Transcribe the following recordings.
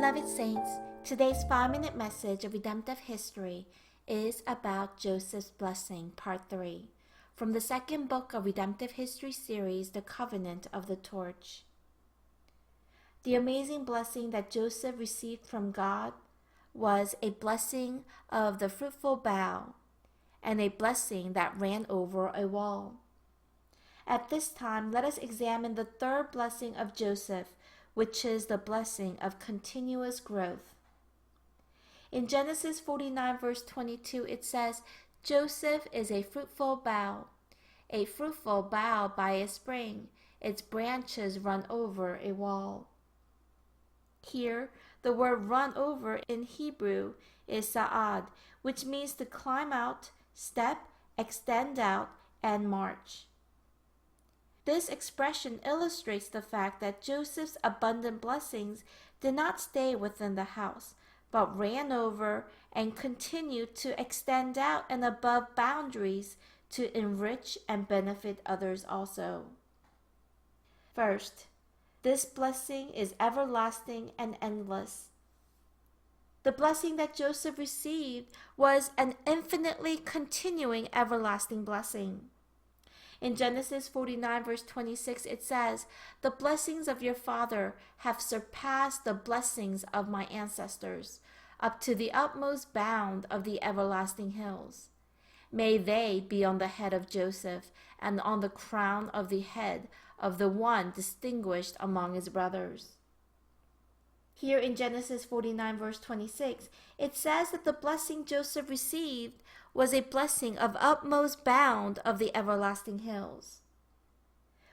Beloved saints, today's 5-minute message of redemptive history is about Joseph's blessing, part 3, from the second book of redemptive history series, The Covenant of the Torch. The amazing blessing that Joseph received from God was a blessing of the fruitful bough and a blessing that ran over a wall. At this time, let us examine the third blessing of Joseph, which is the blessing of continuous growth. In Genesis 49 verse 22, it says, Joseph is a fruitful bough by a spring, its branches run over a wall. Here, the word run over in Hebrew is sa'ad, which means to climb out, step, extend out, and march. This expression illustrates the fact that Joseph's abundant blessings did not stay within the house, but ran over and continued to extend out and above boundaries to enrich and benefit others also. First, this blessing is everlasting and endless. The blessing that Joseph received was an infinitely continuing everlasting blessing. In Genesis 49 verse 26, it says, The blessings of your father have surpassed the blessings of my ancestors, up to the utmost bound of the everlasting hills. May they be on the head of Joseph and on the crown of the head of the one distinguished among his brothers. Here in Genesis 49 verse 26, it says that the blessing Joseph received was a blessing of utmost bound of the everlasting hills.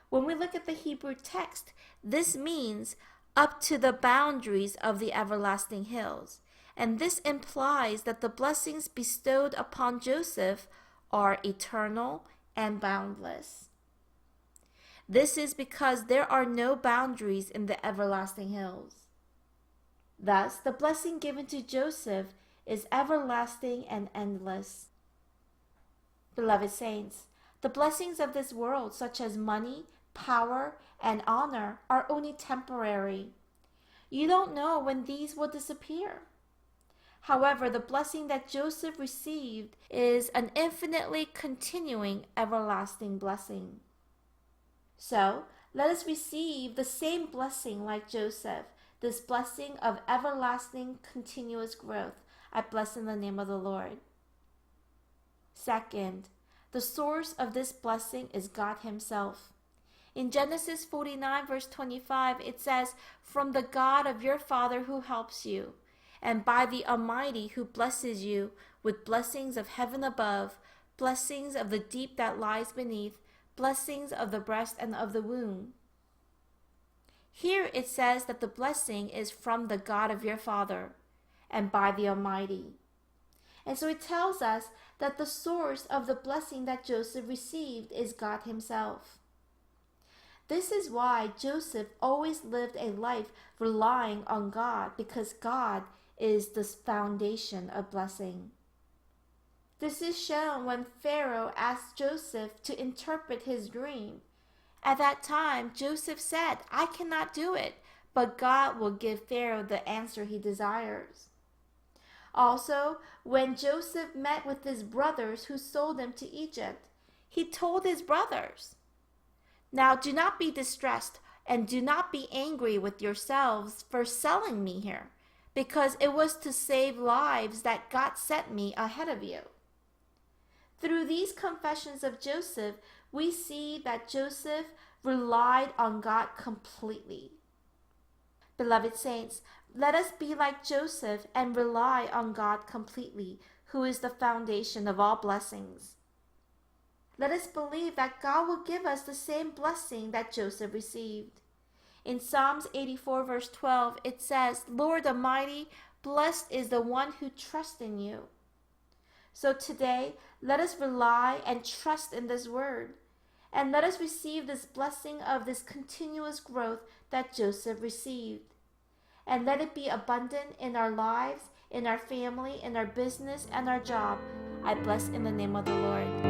When we look at the Hebrew text, this means up to the boundaries of the everlasting hills, and this implies that the blessings bestowed upon Joseph are eternal and boundless. This is because there are no boundaries in the everlasting hills. Thus, the blessing given to Joseph is everlasting and endless. Beloved saints, the blessings of this world, such as money, power, and honor, are only temporary. You don't know when these will disappear. However, the blessing that Joseph received is an infinitely continuing everlasting blessing. So, let us receive the same blessing like Joseph, this blessing of everlasting continuous growth. I bless in the name of the Lord. Second, the source of this blessing is God Himself. In Genesis 49 verse 25, it says, From the God of your father who helps you, and by the Almighty who blesses you with blessings of heaven above, blessings of the deep that lies beneath, blessings of the breast and of the womb. Here it says that the blessing is from the God of your father, and by the Almighty. And so it tells us that the source of the blessing that Joseph received is God Himself. This is why Joseph always lived a life relying on God, because God is the foundation of blessing. This is shown when Pharaoh asked Joseph to interpret his dream. At that time, Joseph said, I cannot do it, but God will give Pharaoh the answer he desires. Also, when Joseph met with his brothers who sold him to Egypt, he told his brothers, Now do not be distressed and do not be angry with yourselves for selling me here, because it was to save lives that God sent me ahead of you. Through these confessions of Joseph, we see that Joseph relied on God completely. Beloved saints, let us be like Joseph and rely on God completely, who is the foundation of all blessings. Let us believe that God will give us the same blessing that Joseph received. In Psalms 84 verse 12, it says, Lord Almighty, blessed is the one who trusts in you. So today, let us rely and trust in this word, and let us receive this blessing of this continuous growth that Joseph received. And let it be abundant in our lives, in our family, in our business, and our job. I bless in the name of the Lord.